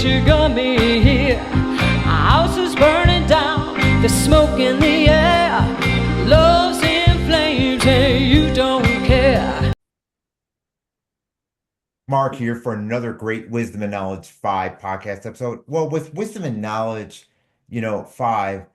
you got me here. Our house is burning down, the smoke in the air. Love's in flames and you don't care. Mark here for another great Wisdom and Knowledge 5 podcast episode. Well, with Wisdom and Knowledge, 5,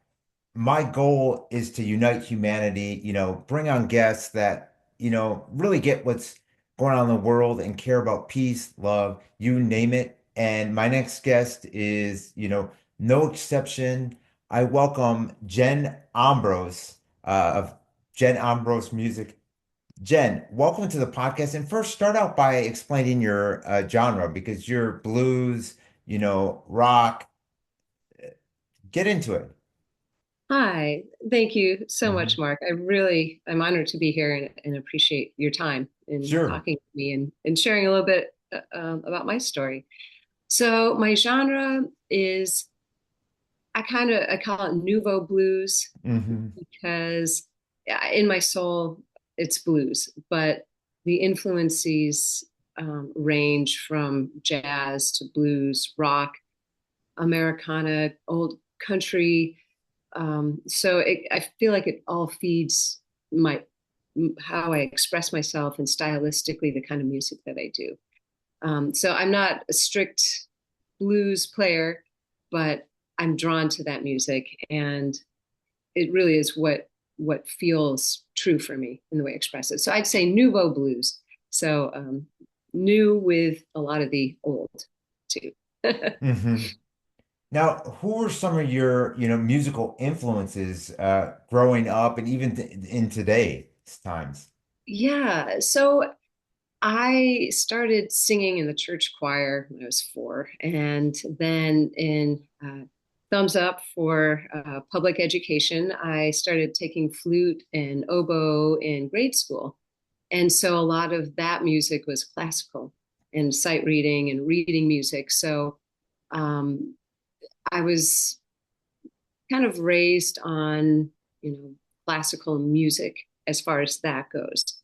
my goal is to unite humanity, bring on guests that, really get what's going on in the world and care about peace, love, you name it. And my next guest is, no exception. I welcome Jen Ambrose of Jen Ambrose Music. Jen, welcome to the podcast. And first, start out by explaining your genre because you're blues, rock. Get into it. Hi, thank you so much, Mhm. Mark. I'm honored to be here and appreciate your time in Sure. talking to me and sharing a little bit about my story. So my genre is, I call it nouveau blues Hmm. because in my soul it's blues, but the influences range from jazz to blues, rock, Americana, old country. I feel like it all feeds my how I express myself and stylistically the kind of music that I do. So I'm not a strict blues player, but I'm drawn to that music, and it really is what feels true for me in the way I express it. So I'd say nouveau blues. So new with a lot of the old too. Hmm. Now, who were some of your, musical influences growing up and even in today's times? Yeah, so I started singing in the church choir when I was 4, and then in thumbs up for public education, I started taking flute and oboe in grade school. And so a lot of that music was classical and sight reading and reading music. So um, I was kind of raised on, classical music as far as that goes.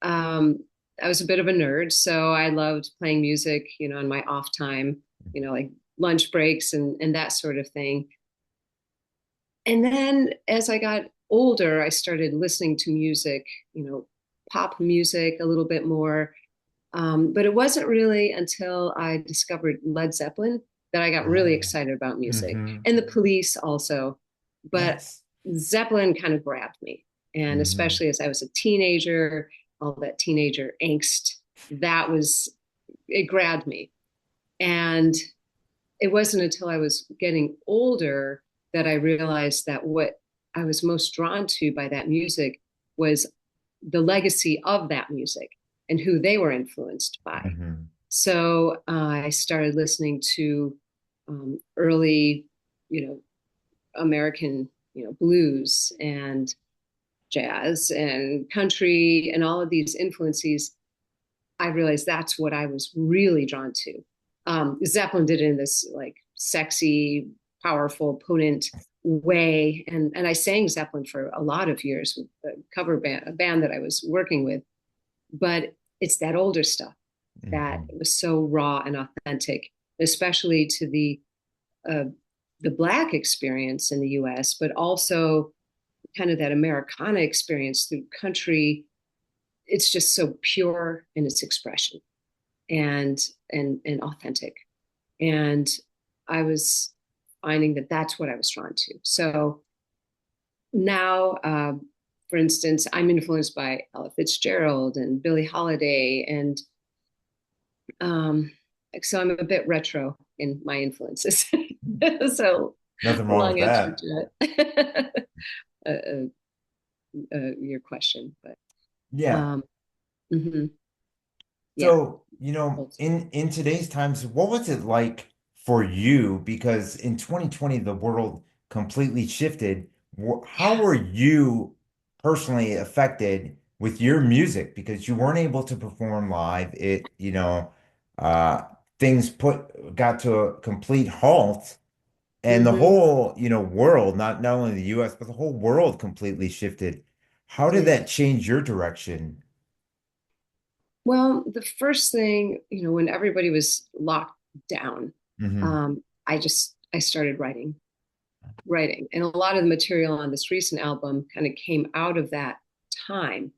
Um, I was a bit of a nerd, so I loved playing music, in my off time, like lunch breaks and that sort of thing. And then as I got older, I started listening to music, pop music a little bit more. But it wasn't really until I discovered Led Zeppelin that I got really Oh, excited about music, hmm. and the Police also. But Yes. Zeppelin kind of grabbed me. And Hmm. especially as I was a teenager, all that teenager angst, it grabbed me. And it wasn't until I was getting older that I realized that what I was most drawn to by that music was the legacy of that music and who they were influenced by. Hmm. So I started listening to early, American, blues and jazz and country and all of these influences. I realized that's what I was really drawn to. Zeppelin did it in this like sexy, powerful, potent way, and I sang Zeppelin for a lot of years with a cover band, a band that I was working with. But it's that older stuff that Hmm. was so raw and authentic, especially to uh, the Black experience in the U.S., but also kind of that Americana experience through country. It's just so pure in its expression and and authentic. And I was finding that that's what I was drawn to. So now, for instance, I'm influenced by Ella Fitzgerald and Billie Holiday, and um, so I'm a bit retro in my influences. So Nothing wrong with long answer that. to it. Your question, but Yeah. um, mhm, yeah, So, in today's times, what was it like for you? Because in 2020, the world completely shifted. How yeah. were you personally affected with your music? Because you weren't able to perform live. Uh, things got to a complete halt, and the Hmm. whole, world, not only the US, but the whole world completely shifted. How did Yeah. that change your direction? Well, the first thing, when everybody was locked down, Hmm. I started writing. And a lot of the material on this recent album kind of came out of that time,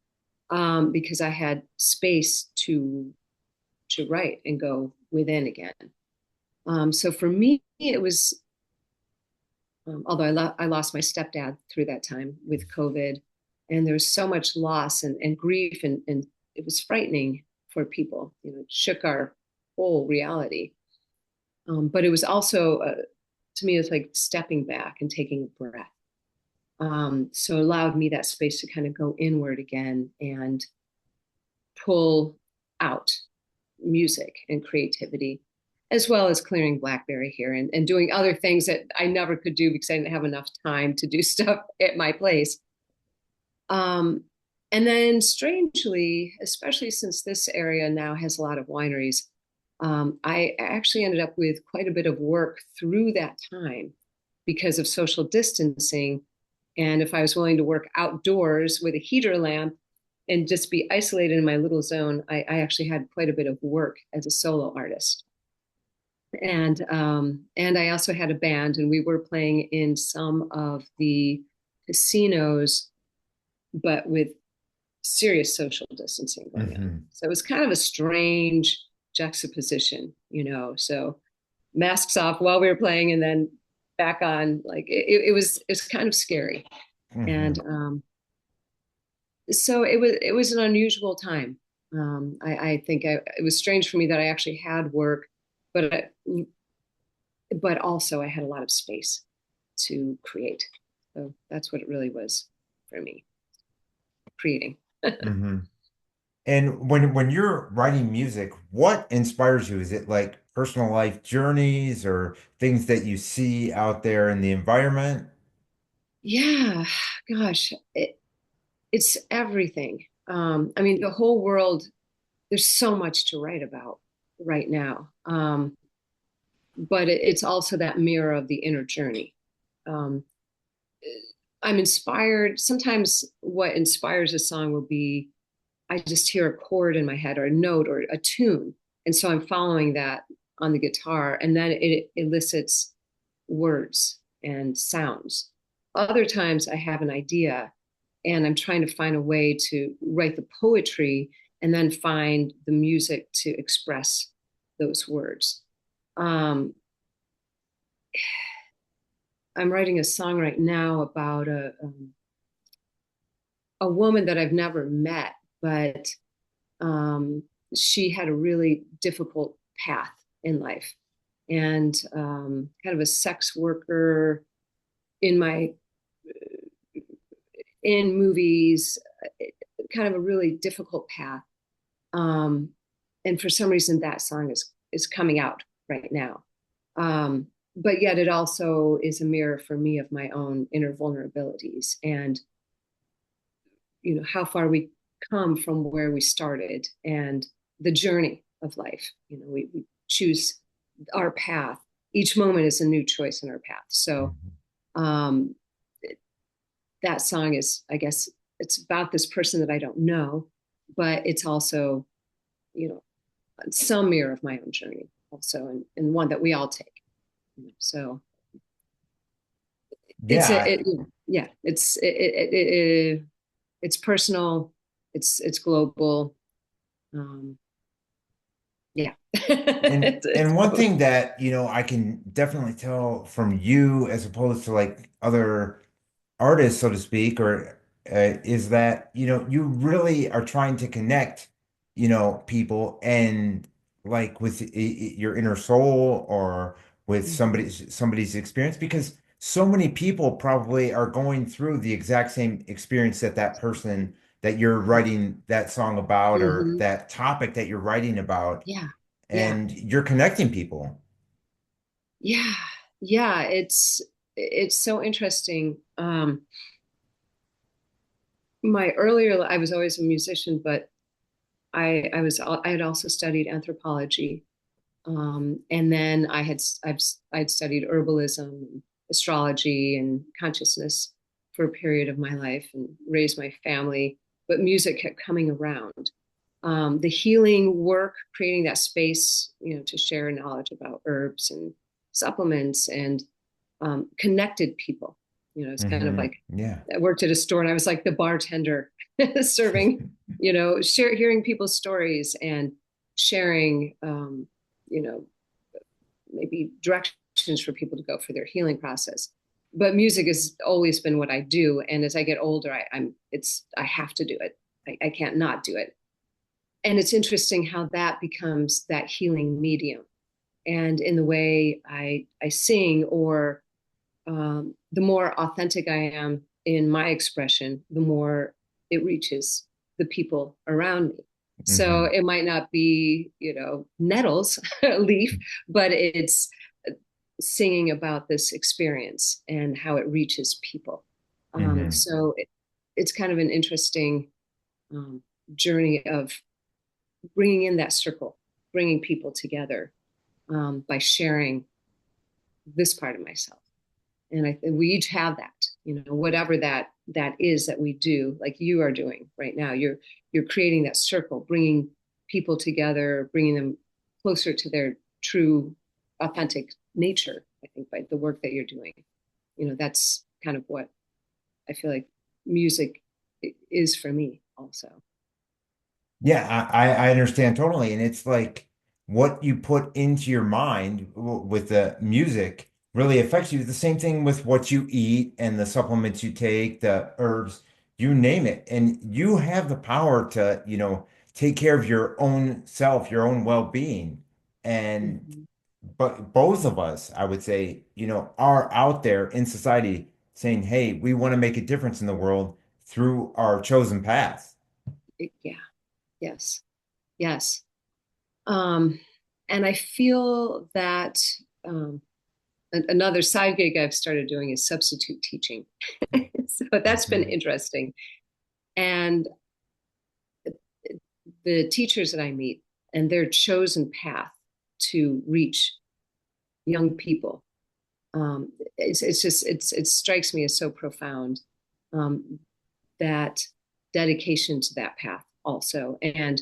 because I had space to write and go within again. So for me, it was, although I lost my stepdad through that time with COVID, and there was so much loss and grief, and it was frightening for people. You know, it shook our whole reality. But it was also, to me, it's like stepping back and taking a breath. So it allowed me that space to kind of go inward again and pull out music and creativity, as well as clearing Blackberry here and doing other things that I never could do because I didn't have enough time to do stuff at my place. Um, and then strangely, especially since this area now has a lot of wineries, I actually ended up with quite a bit of work through that time because of social distancing. And if I was willing to work outdoors with a heater lamp and just be isolated in my little zone, I actually had quite a bit of work as a solo artist. And I also had a band, and we were playing in some of the casinos, but with serious social distancing going on. Hmm. So it was kind of a strange juxtaposition, you know. So masks off while we were playing, and then back on. Like it's kind of scary, Hmm. and so it was an unusual time. I think it was strange for me that I actually had work, but but also I had a lot of space to create. So that's what it really was for me, creating. Hmm. And when you're writing music, what inspires you? Is it like personal life journeys or things that you see out there in the environment? Yeah, gosh, it's everything. I mean, the whole world, there's so much to write about right now. But it's also that mirror of the inner journey. Um, I'm inspired. Sometimes what inspires a song will be I just hear a chord in my head or a note or a tune. And so I'm following that on the guitar, and then it elicits words and sounds. Other times I have an idea and I'm trying to find a way to write the poetry and then find the music to express those words. Um, I'm writing a song right now about a woman that I've never met, but um, she had a really difficult path in life, and kind of a sex worker in my in movies, kind of a really difficult path. Um, and for some reason, that song is coming out right now. But yet, it also is a mirror for me of my own inner vulnerabilities and how far we come from where we started and the journey of life. We choose our path. Each moment is a new choice in our path. So Mhm. um, that song is, I guess, it's about this person that I don't know, but it's also, you know, some mirror of my own journey also, and one that we all take. So it's Yeah, yeah, it's personal, it's global. Um, yeah, it's and one both. thing that, I can definitely tell from you as opposed to like other artist, so to speak, or is that, you really are trying to connect, people and like with your inner soul or with Mhm. somebody's experience because so many people probably are going through the exact same experience that that person that you're writing that song about or Mhm. that topic that you're writing about Yeah, yeah, and you're connecting people. yeah, yeah. It's so interesting. My earlier, I was always a musician, but I had also studied anthropology. And then I'd studied herbalism, astrology, and consciousness for a period of my life and raised my family. But music kept coming around. the healing work, creating that space, to share knowledge about herbs and supplements and connected people. It's kind of like Yeah. I worked at a store and I was like the bartender serving, hearing people's stories and sharing, maybe directions for people to go for their healing process. But music has always been what I do. And as I get older, I have to do it. I can't not do it. And it's interesting how that becomes that healing medium. And in the way I sing, or the more authentic I am in my expression, the more it reaches the people around me. So it might not be, nettles leaf, but it's singing about this experience and how it reaches people. So it's kind of an interesting journey of bringing in that circle, bringing people together by sharing this part of myself. And we each have that, whatever that is that we do, like you are doing right now. You're creating that circle, bringing people together, bringing them closer to their true, authentic nature. I think by the work that you're doing, that's kind of what I feel like music is for me also. Yeah, I understand totally. And it's like what you put into your mind with the music really affects you. The same thing with what you eat and the supplements you take, the herbs, you name it. And you have the power to, take care of your own self, your own well-being. And Mhm. but both of us, I would say, are out there in society saying, hey, we want to make a difference in the world through our chosen path. Yeah. Yes. Yes. Um, and I feel that another side gig I've started doing is substitute teaching. So that's been Mhm. interesting. And the teachers that I meet and their chosen path to reach young people, it strikes me as so profound, um, that dedication to that path also, and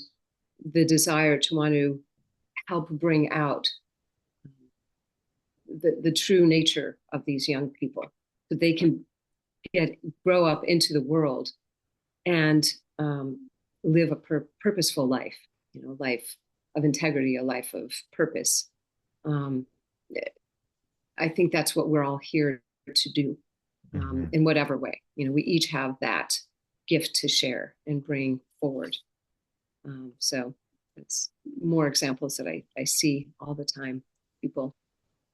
the desire to want to help bring out the true nature of these young people so they can grow up into the world and live a purposeful life, life of integrity, a life of purpose. Um, I think that's what we're all here to do, Mhm. in whatever way. We each have that gift to share and bring forward. So it's more examples that I see all the time. People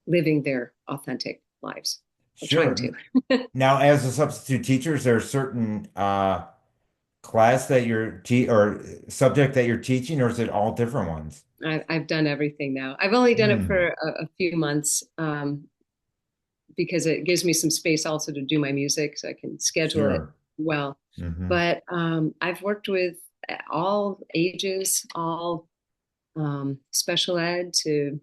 living their authentic lives, or trying Sure. to. Now, as a substitute teacher, is there a certain class that you're te or subject that you're teaching, or is it all different ones? I've done everything now. I've only done it Mm, for a few months, because it gives me some space also to do my music so I can schedule it sure. well. Hmm. But I've worked with all ages, all special ed to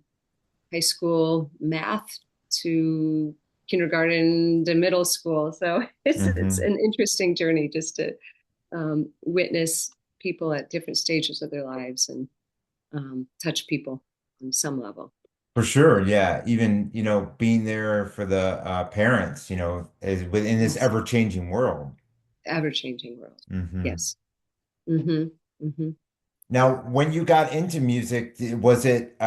high school math to kindergarten to middle school. So it's Hmm. an interesting journey just to witness people at different stages of their lives and touch people on some level. For sure. Yeah. Even, being there for the parents, is within this Yes, ever-changing world. ever-changing world. Hmm. Yes. Mm-hmm. Mm-hmm. Now, when you got into music, was it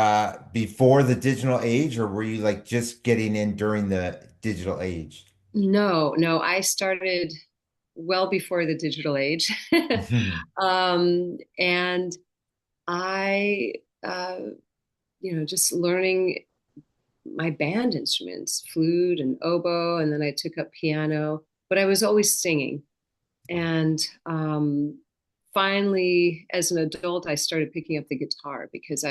before the digital age, or were you like just getting in during the digital age? No, no, I started well before the digital age. And I, just learning my band instruments, flute and oboe, and then I took up piano, but I was always singing. And finally, as an adult, I started picking up the guitar because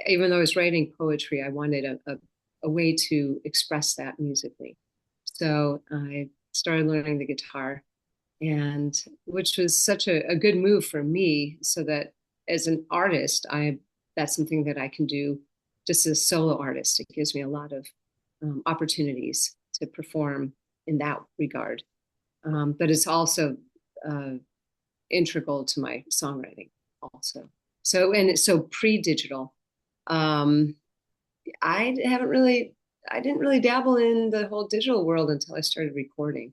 even though I was writing poetry, I wanted a way to express that musically. So I started learning the guitar, and which was such a good move for me, so that as an artist, that's something that I can do just as a solo artist. It gives me a lot of opportunities to perform in that regard. But it's also uh, integral to my songwriting. also. So, and it's so pre-digital. Um, I didn't really dabble in the whole digital world until I started recording,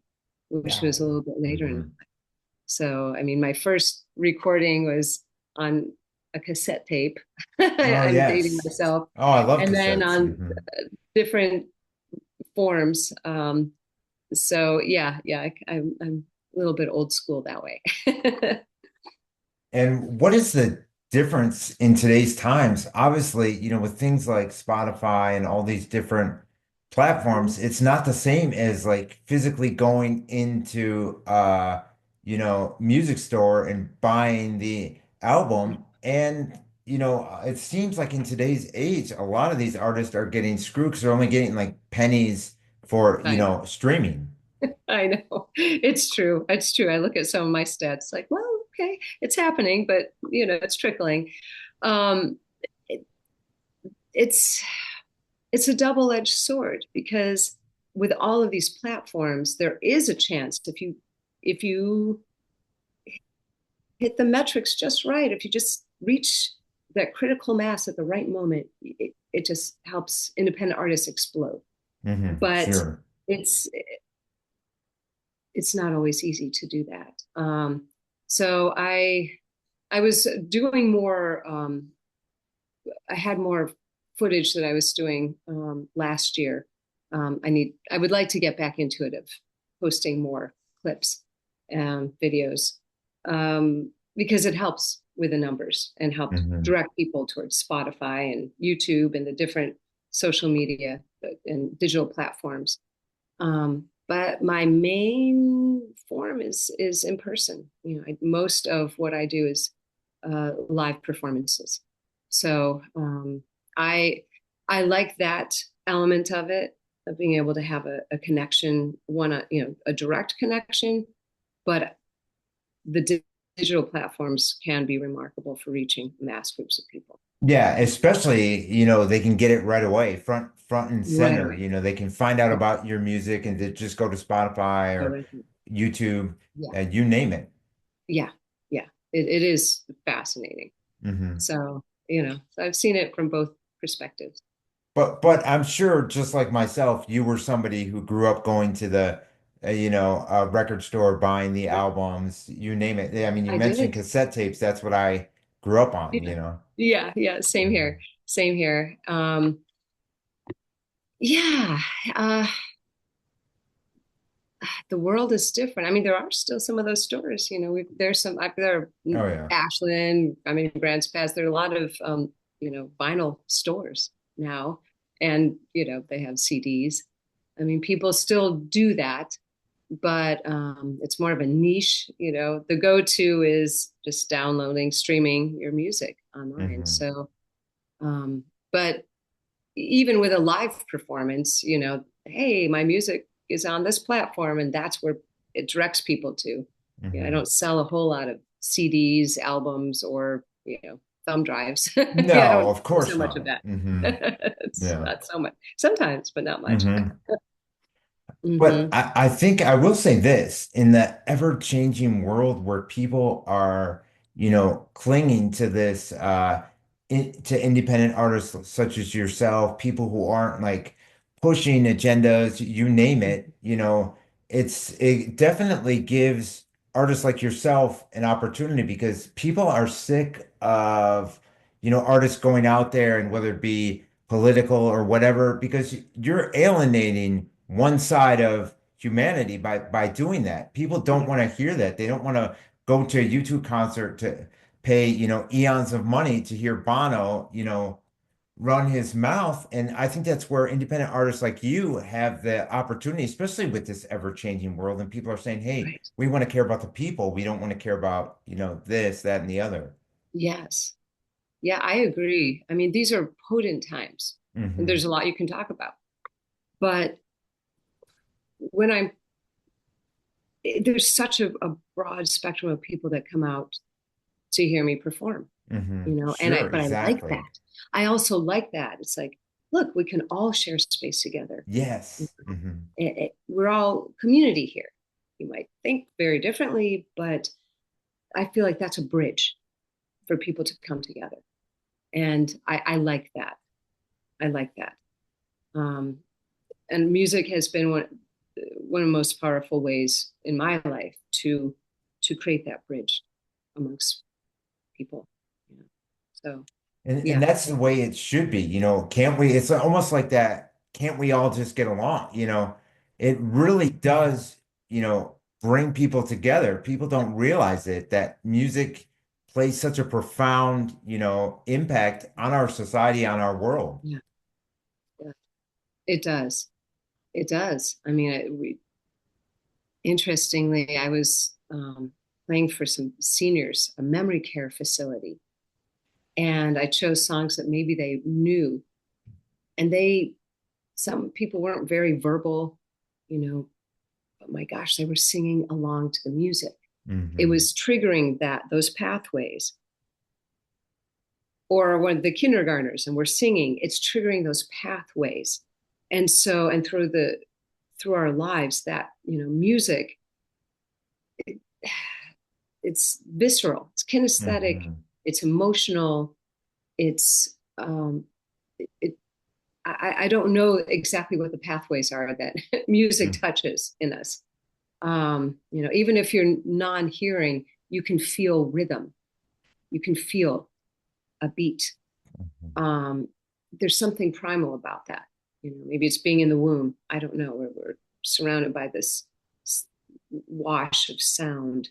which was a No. little bit later in Hmm. life. So, I mean, my first recording was on a cassette tape. Oh, I'm dating yes. myself. Oh, I love And then cassettes. on different forms. So yeah, I'm a little bit old school that way. And what is the difference in today's times? Obviously, with things like Spotify and all these different platforms, it's not the same as like physically going into music store and buying the album. And it seems like in today's age, a lot of these artists are getting screwed because they're only getting like pennies for, I know. streaming. I know. It's true. It's true. I look at some of my stats like, well, okay, it's happening, but it's trickling. Um, it, it's it's a double-edged sword because with all of these platforms, there is a chance if you hit the metrics just right, if you just reach that critical mass at the right moment, it just helps independent artists explode. But Sure. it's it's not always easy to do that. So I was doing more. I had more footage that I was doing last year. I would like to get back into it of posting more clips and videos because it helps with the numbers and help Hmm. direct people towards Spotify and YouTube and the different social media and digital platforms. But my main form is in person. Most of what I do is live performances. So I I like that element of it, of being able to have a connection, a direct connection. But the digital platforms can be remarkable for reaching mass groups of people Yeah, especially, they can get it right away, front and right center. away. They can find out Yeah. about your music and just go to Spotify So or YouTube, yeah, you name it. yeah, yeah. It is fascinating. Hmm. So I've seen it from both perspectives. But I'm sure, just like myself, you were somebody who grew up going to the record store, buying the Yeah, albums, you name it. Yeah, I mean, you I mentioned did. cassette tapes. That's what I grew up on. Yeah, same here. Mhm. Same here. Yeah, uh, the world is different. I mean, there are still some of those stores. There's some there are Oh yeah. Ashland. I mean, Grants Pass. There are a lot of vinyl stores now, and they have CDs. I mean, people still do that, but it's more of a niche. The go-to is just downloading, streaming your music online. Hmm. So, but even with a live performance, hey, my music is on this platform, and that's where it directs people to. I Hmm. don't sell a whole lot of CDs, albums, or thumb drives. Yeah, I No, don't of do course so much of not. that. It's Yeah. not so much. Sometimes, but not much. Hmm. But Hmm. I think I will say this, in the ever-changing world where people are, clinging to this, to independent artists such as yourself, people who aren't like pushing agendas, you name it, it definitely gives artists like yourself an opportunity because people are sick of, artists going out there and whether it be political or whatever, because you're alienating one side of humanity by doing that. People don't Yeah, want to hear that. They don't want to go to a YouTube concert to pay, eons of money to hear Bono, run his mouth. And I think that's where independent artists like you have the opportunity, especially with this ever-changing world. And people are saying, hey, right. we want to care about the people. We don't want to care about, this, that, and the other. Yes. Yeah, I agree. I mean, these are potent times, and Hmm. there's a lot you can talk about. But when I'm there's such a broad spectrum of people that come out to hear me perform, Sure, but I like exactly. that. I also like that. It's like, look, we can all share space together. Yes. Hmm. We're all community here. You might think very differently, but I feel like that's a bridge. for people to come together. And I like that. I like that. And music has been one of the most powerful ways in my life to create that bridge amongst people. You know? So And yeah, that's the way it should be, can't we? It's almost like that, can't we all just get along? It really does, bring people together. People don't realize it, that music plays such a profound, impact on our society, on our world. yeah, yeah. It does. It does. I mean, interestingly, I was playing for some seniors, a memory care facility, and I chose songs that maybe they knew, and some people weren't very verbal, but my gosh, they were singing along to the music. It Hmm. was triggering those pathways. Or when the kindergartners and we're singing, it's triggering those pathways. And so, and through our lives, that, music, it, it's visceral, it's kinesthetic, Hmm. it's emotional, it's it I don't know exactly what the pathways are that music touches in us. Even if you're non-hearing, you can feel rhythm, you can feel a beat. Um, there's something primal about that. Maybe it's being in the womb. I don't know. We're surrounded by this wash of sound.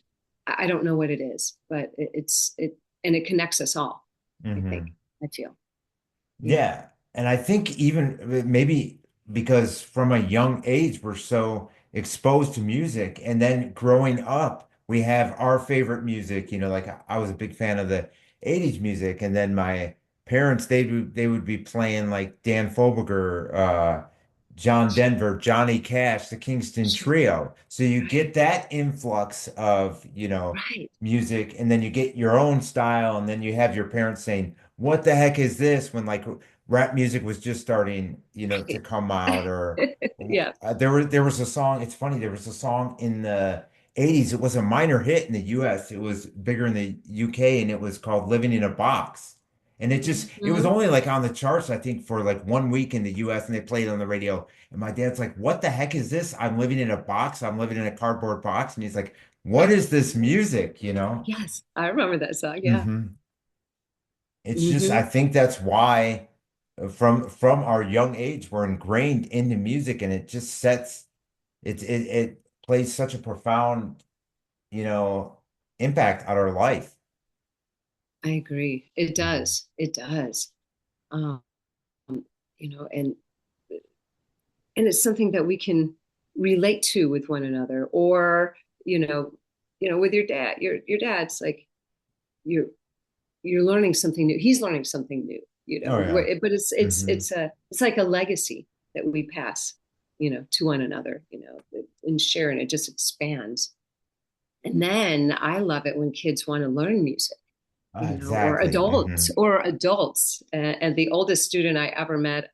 I don't know what it is, but and it connects us all. I think. Hmm. I feel. Yeah. Yeah. And I think even maybe because from a young age, we're so exposed to music. And then growing up, we have our favorite music. Like I was a big fan of the 80s music. And then my parents, they would be playing like Dan Fogelberg, John Denver, Johnny Cash, the Kingston Trio. So you Right. get that influx of, Right. music, and then you get your own style, and then you have your parents saying, what the heck is this, when like rap music was just starting, to Right. come out, or Yeah. there was a song. It's funny, there was a song in the 80s. It was a minor hit in the US. It was bigger in the UK, and it was called Living in a Box. And it was Mhm. only like on the charts, I think, for like 1 week in the US, and they played it on the radio. And my dad's like, what the heck is this? I'm living in a box. I'm living in a cardboard box. And he's like, what is this music, Yes, I remember that song. Yeah. Hmm. It's just, I Hmm. think that's why from our young age, we're ingrained into music, and it just it plays such a profound, you know, impact on our life. I agree. It Mhm. does. It does. Um, you know, and and it's something that we can relate to with one another, or you know, with your dad. Your dad's like you're you're learning something new. He's learning something new. Oh yeah. But Hmm. it's like a legacy that we pass, to one another, and share, and it just expands. And then I love it when kids want to learn music, or Exactly. adults, Hmm. and the oldest student I ever met,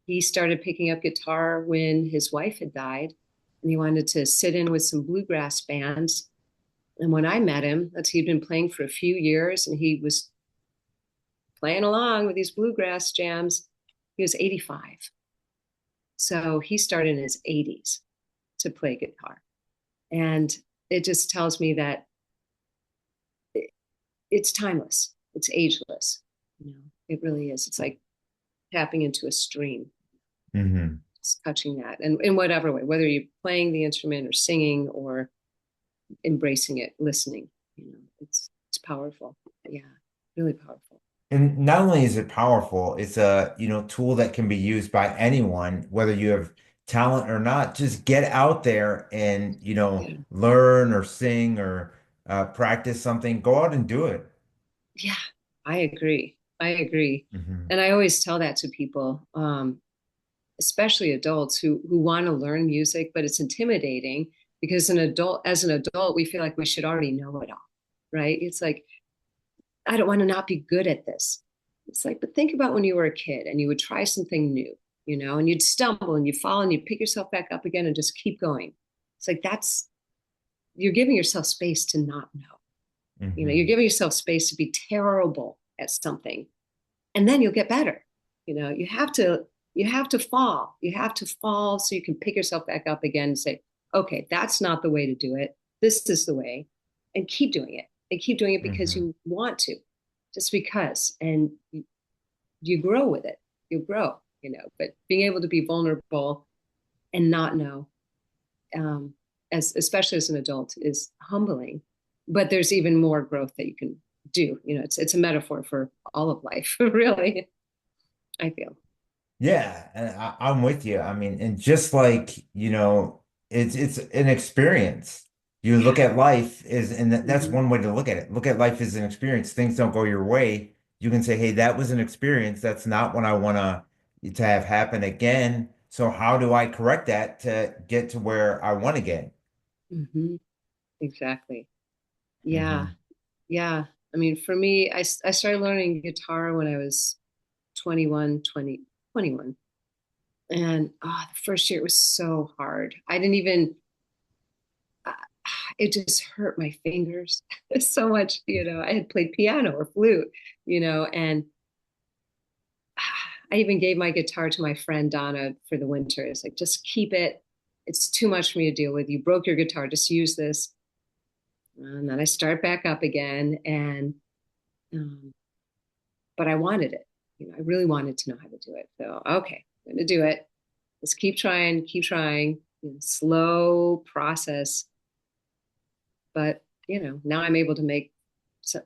he started picking up guitar when his wife had died, and he wanted to sit in with some bluegrass bands. And when I met him, he'd been playing for a few years, and he was playing along with these bluegrass jams. He was 85. So he started in his 80s to play guitar. And it just tells me that it's timeless, it's ageless. It really is. It's like tapping into a stream, Hmm. just touching that. And in whatever way, whether you're playing the instrument or singing or embracing it, listening, it's powerful. Yeah, really powerful. And not only is it powerful, it's a, tool that can be used by anyone, whether you have talent or not. Just get out there and, Yeah. learn or sing or practice something. Go out and do it. Yeah, I agree. I agree. Hmm. And I always tell that to people, especially adults who want to learn music, but it's intimidating because as an adult, we feel like we should already know it all, right? It's like, I don't want to not be good at this. It's like, but think about when you were a kid and you would try something new, and you'd stumble and you fall and you pick yourself back up again and just keep going. It's like you're giving yourself space to not know. You're Hmm. giving yourself space to be terrible at something, and then you'll get better. You have to fall so you can pick yourself back up again and say, okay, that's not the way to do it. This is the way, and keep doing it, and keep doing it because Hmm. you want to, just because, and you grow with it. You grow, but being able to be vulnerable and not know, um, as especially as an adult, is humbling. But there's even more growth that you can do. It's a metaphor for all of life, really. I feel. Yeah, and I'm with you. I mean, and just like, it's an experience. You look Yeah. at life is, and that's Mhm. one way to look at it. Look at life as an experience. Things don't go your way. You can say, hey, that was an experience. That's not what I want to have happen again. So how do I correct that to get to where I want to get? Mhm. Exactly. Yeah. Hmm. Yeah. I mean, for me, I started learning guitar when I was 21. And the first year it was so hard. I didn't even, uh, it just hurt my fingers so much. I had played piano or flute, and I even gave my guitar to my friend Donna for the winter. It's like, just keep it. It's too much for me to deal with. You broke your guitar, just use this. And then I start back up again. Um, but I wanted it. I really wanted to know how to do it. So, okay, I'm going to do it. Let's keep trying, slow process. But, now I'm able to make so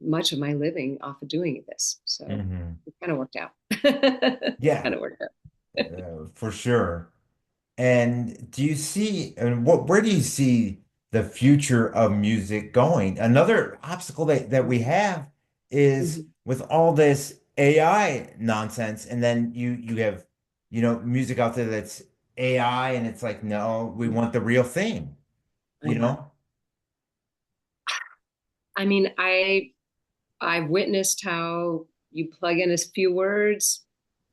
much of my living off of doing this. So Hmm. it kind of worked out. Yeah, Kind of worked out. for sure. And where do you see the future of music going? Another obstacle that we have is Mhm. with all this AI nonsense, and then you have, music out there that's AI, and it's like, no, we want the real thing, I you know. know? I mean, I've witnessed how you plug in a few words,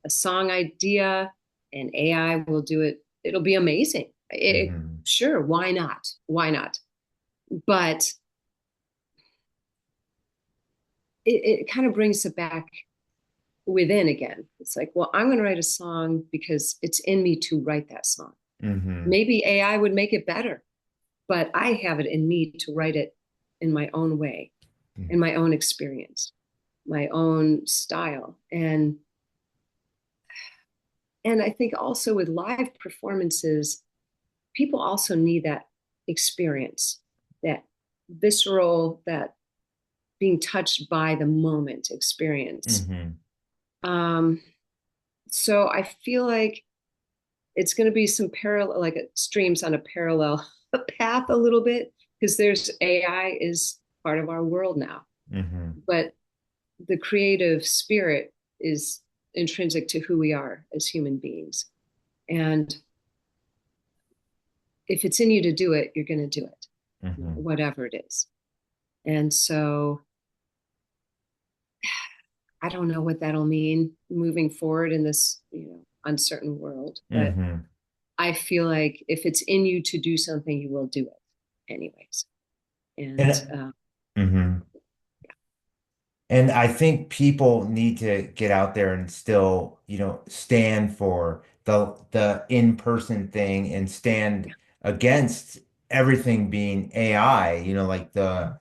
a song idea, and AI will do it. It'll be amazing. Hmm. Sure, why not? Why not? But it kind of brings it back within again. It's like, well, I'm going to write a song because it's in me to write that song. Hmm. Maybe AI would make it better, but I have it in me to write it in my own way, in my own experience, my own style. And I think also with live performances, people also need that experience, that visceral, that being touched by the moment experience. Hmm. Um, so I feel like it's going to be some parallel, like it streams on a parallel path a little bit, because there's AI is part of our world now, Hmm. but the creative spirit is intrinsic to who we are as human beings. And if it's in you to do it, you're going to do it, Hmm. whatever it is. And so I don't know what that'll mean moving forward in this, uncertain world, but Hmm. I feel like if it's in you to do something, you will do it anyways. And And mhm. And I think people need to get out there and still, stand for the in-person thing and stand against everything being AI, like the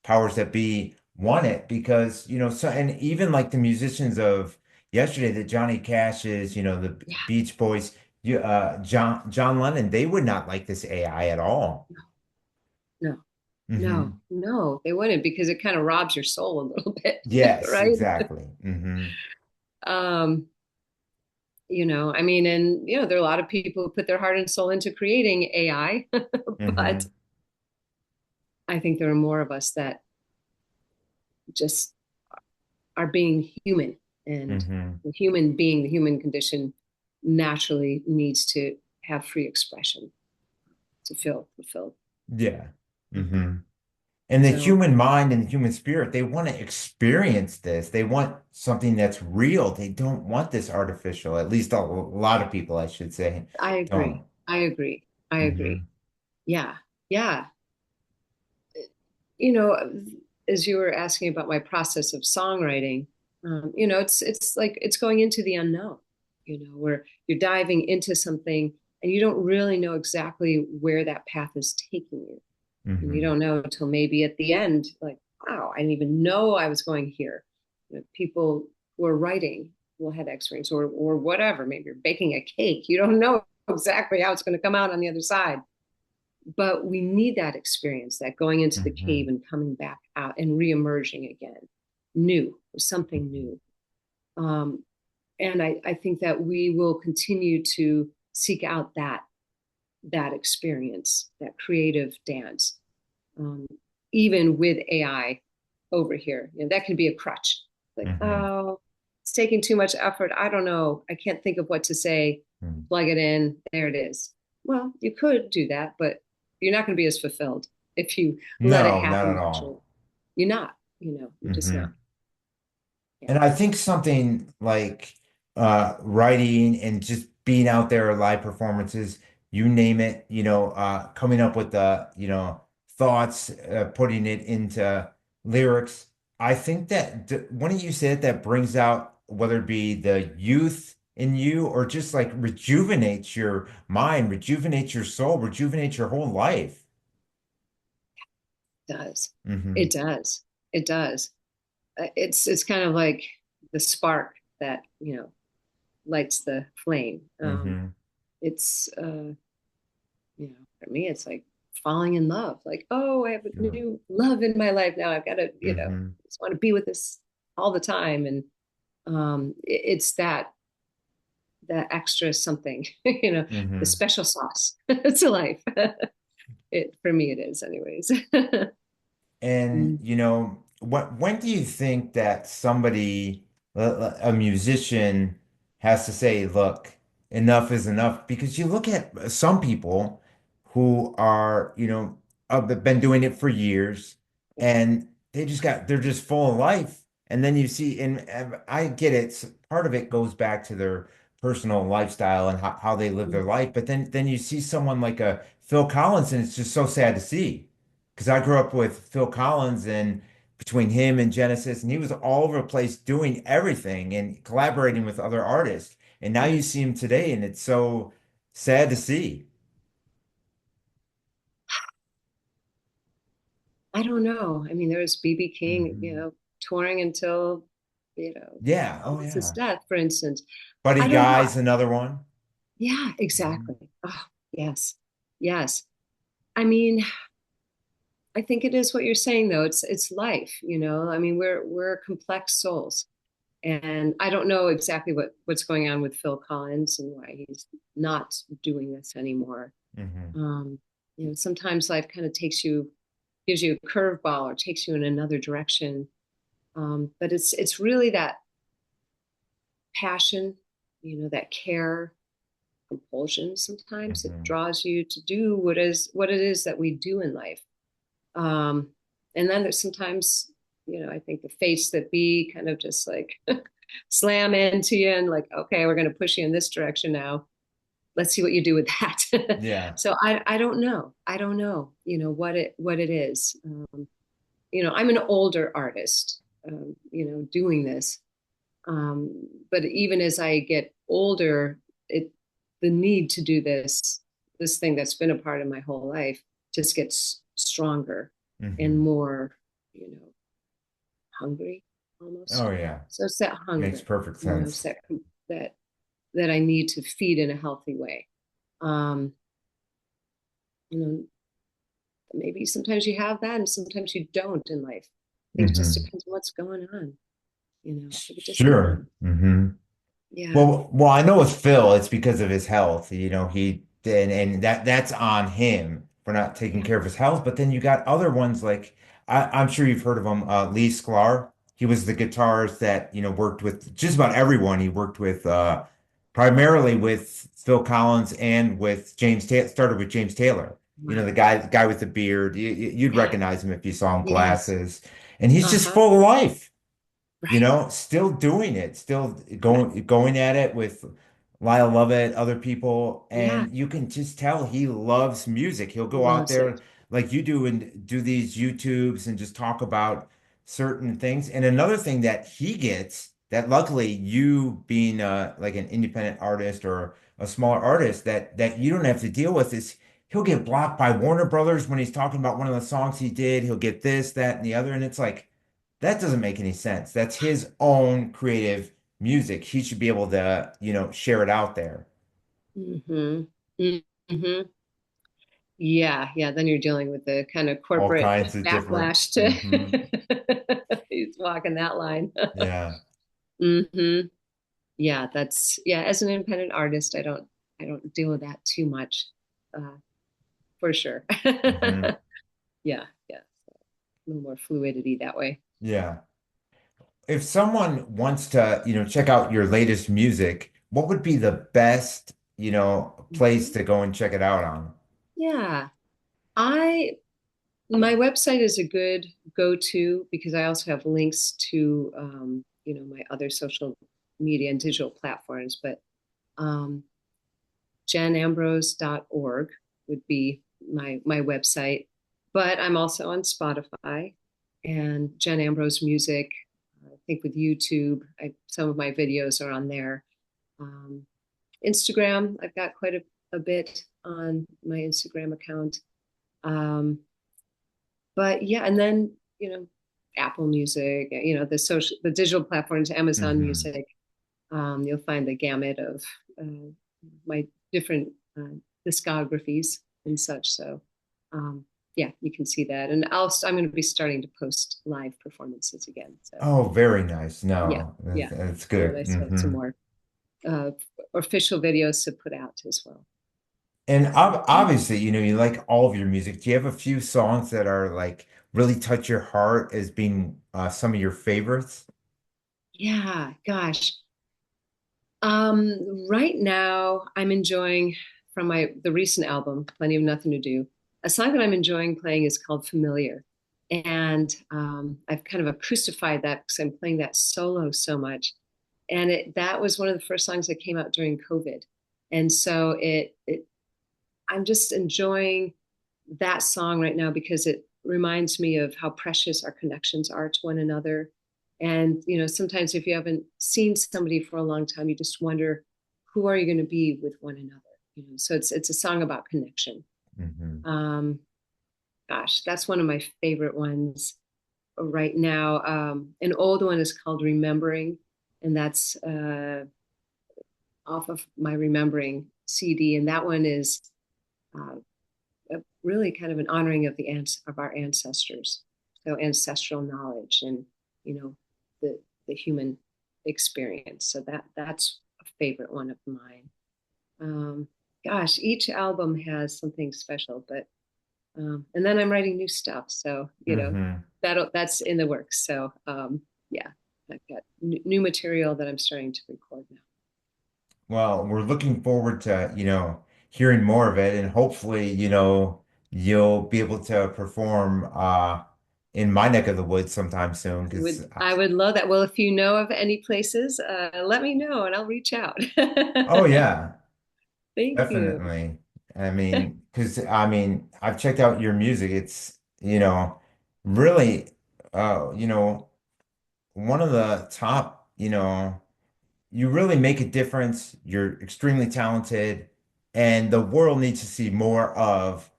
powers that be want it because, so and even like the musicians of yesterday, the Johnny Cash's, the yeah, Beach Boys, John Lennon, they would not like this AI at all. no, no, Hmm. no, they wouldn't, because it kind of robs your soul a little bit, Yes, right? exactly. Hmm. Um, I mean, and there are a lot of people who put their heart and soul into creating AI, but Hmm. I think there are more of us that just are being human, and Hmm. the human being, the human condition naturally needs to have free expression to feel fulfilled. Yeah. Mhm. Hmm. And the So human mind and the human spirit, they want to experience this. They want something that's real. They don't want this artificial. At least a lot of people, I should say, I agree. don't. I agree. I agree. Hmm. Yeah. Yeah. You know, as you were asking about my process of songwriting, it's like it's going into the unknown, where you're diving into something and you don't really know exactly where that path is taking you. And you Hmm. don't know until maybe at the end, like, wow, I didn't even know I was going here. People who are writing will have experience or whatever. Maybe you're baking a cake. You don't know exactly how it's going to come out on the other side. But we need that experience, that going into the cave Hmm. and coming back out and reemerging again, new, something new. Um, and I think that we will continue to seek out that experience, that creative dance, um, even with AI over here. That can be a crutch. Like, Hmm. oh, it's taking too much effort. I don't know. I can't think of what to say. Hmm. Plug it in. There it is. Well, you could do that, but you're not going to be as fulfilled if you let it No, not happen at naturally. all. You're not, you're just not. Hmm. Yeah. And I think something like writing and just being out there, live performances, you name it, coming up with the, thoughts, putting it into lyrics. I think that when you say it, that brings out whether it be the youth in you or just like rejuvenates your mind, rejuvenates your soul, rejuvenates your whole life. It does. It Hmm. does. It does. It's kind of like the spark that, lights the flame. Hmm. It's for me, it's like falling in love. Like, oh, I have a Sure. new love in my life now. I've got to, Hmm. just want to be with this all the time. And it's that extra something, the Hmm. special sauce to life. It for me, it is, anyways. And Mm. when do you think that somebody, a musician, has to say, "Look, enough is enough"? Because you look at some people who are, have been doing it for years, and they're just full of life. And then you see, and I get it. Part of it goes back to their personal lifestyle and how they live their life. But then you see someone like a Phil Collins, and it's just so sad to see because I grew up with Phil Collins and between him and Genesis, and he was all over the place doing everything and collaborating with other artists. And now you Yes. see him today, and it's so sad to see. I don't know. I mean, there was BB King, Hmm. touring until, Yeah. Oh, almost his yeah. death, for instance. Buddy I don't know. Guy's another one. Yeah, Mhm. exactly. Oh, yes. Yes. I mean, I think it is what you're saying though. It's life, I mean, we're complex souls. And I don't know exactly what's going on with Phil Collins and why he's not doing this anymore. Hmm. Um, sometimes life kind of gives you a curveball or takes you in another direction. But it's really that passion, that care, compulsion sometimes it Hmm. draws you to do what it is that we do in life. Um, and then there's sometimes, I think the face that be kind of just like slam into you and like, okay, we're going to push you in this direction now. Let's see what you do with that. Yeah. So I don't know. I don't know, what it is. I'm an older artist, doing this. But even as I get older, the need to do this thing that's been a part of my whole life just gets stronger and Hmm. more, you know, hungry almost. Oh, yeah. So it's that Makes hunger, perfect it's sense. that that I need to feed in a healthy way. Um, you know, maybe sometimes you have that and sometimes you don't in life. I think it just Hmm. depends on what's going on. I think it just Sure. depends. Hmm. Yeah. Well, I know with Phil, it's because of his health. He and that's on him for not taking Yeah. care of his health. But then you got other ones like I'm sure you've heard of him, Lee Sklar. He was the guitarist that, worked with just about everyone. He worked with primarily with Phil Collins and with James Taylor, started with James Taylor. The Wow. guy with the beard. You'd Yeah. recognize him if you saw him, Yes. glasses. And he's just Uh-huh. full of life, Right. still doing it, still Yeah. going at it with Lyle Lovett, other people, Yeah. and you can just tell he loves music. He'll He go out loves it. there like you do and do these YouTubes and just talk about, certain things. And another thing that he gets that luckily you being like an independent artist or a smaller artist that you don't have to deal with is he'll get blocked by Warner Brothers when he's talking about one of the songs he did. He'll get this, that, and the other. And it's like, that doesn't make any sense. That's his own creative music. He should be able to, share it out there. Hmm. Hmm. Yeah, yeah. Then you're dealing with the kind of All corporate kinds of different. backlash Hmm. to he's walking that line. Yeah. Hmm. Yeah, that's yeah. As an independent artist, I don't deal with that too much, uh, for sure. Hmm. Yeah, yeah. A little more fluidity that way. Yeah. If someone wants to, check out your latest music, what would be the best, place Mhm. to go and check it out on? Yeah, I my website is a good go-to because I also have links to my other social media and digital platforms. But um, jenambrose.org would be my website. But I'm also on Spotify and Jen Ambrose Music. I think with YouTube, some of my videos are on there. Um, Instagram, I've got quite a bit on my Instagram account. Um, but yeah, and then Apple Music, the digital platforms, Amazon Hmm. Music. You'll find the gamut of my different discographies and such. So yeah, you can see that. And I'm going to be starting to post live performances again. So Oh, very nice. yeah, No, yeah. that's So good. that I still have some more uh, official videos to put out as well. And obviously, you like all of your music. Do you have a few songs that are like really touch your heart as being some of your favorites? Yeah, gosh. Right now I'm enjoying from the recent album, Plenty of Nothing to Do. A song that I'm enjoying playing is called Familiar. And I've kind of acoustified that because I'm playing that solo so much. And that was one of the first songs that came out during COVID. And so I'm just enjoying that song right now because it reminds me of how precious our connections are to one another. And, sometimes if you haven't seen somebody for a long time, you just wonder, who are you going to be with one another? So it's a song about connection. Hmm. Um, Gosh, that's one of my favorite ones right now. An old one is called Remembering, and that's off of my Remembering CD. And that one is uh, really kind of an honoring of of our ancestors, so ancestral knowledge and the human experience. So that's a favorite one of mine. Um, Gosh, each album has something special, but and then I'm writing new stuff, so Hmm. that's in the works. So yeah, I've got new material that I'm starting to record now. Well, we're looking forward to, hearing more of it and hopefully, you'll be able to perform in my neck of the woods sometime soon because I would love that. Well, if you know of any places, let me know and I'll reach out. oh yeah, Thank you. definitely. I've checked out your music. It's, really one of the top, you really make a difference. You're extremely talented, and the world needs to see more of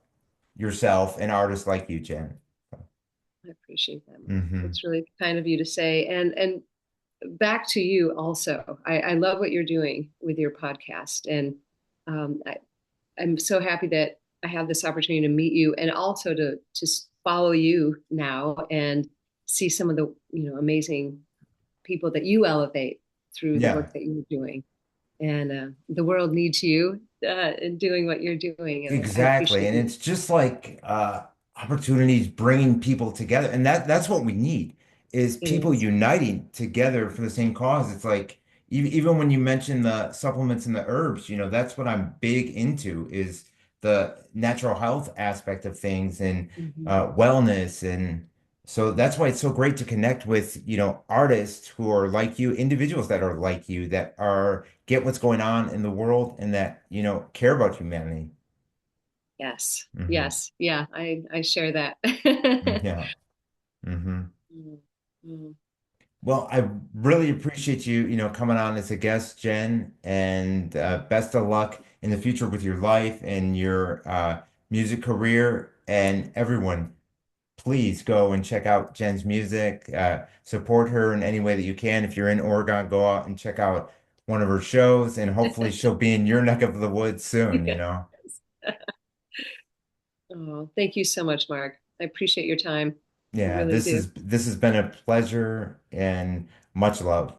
yourself and artists like you, Jen. I appreciate that, Mike. Hmm. That's really kind of you to say. And back to you also. I love what you're doing with your podcast. And I'm so happy that I have this opportunity to meet you and also to just follow you now and see some of the, amazing people that you elevate through the Yeah. work that you're doing. And the world needs you in doing what you're doing. And I Exactly. appreciate And you. it's just like opportunities bringing people together. And that's what we need is It people is. uniting together for the same cause. It's like even when you mention the supplements and the herbs, that's what I'm big into is the natural health aspect of things and Mhm. wellness. And so that's why it's so great to connect with, artists who are like you, individuals that are like you, that are get what's going on in the world and that, care about humanity. Yes. Hmm. Yes. Yeah. I share that. Yeah. Hmm. Mm. Well, I really appreciate you, coming on as a guest, Jen, and best of luck in the future with your life and your music career. And everyone, please go and check out Jen's music. Support her in any way that you can. If you're in Oregon, go out and check out one of her shows, and hopefully she'll be in your neck of the woods soon. Oh, thank you so much, Mark. I appreciate your time. I Yeah, really this do. is this has been a pleasure and much love.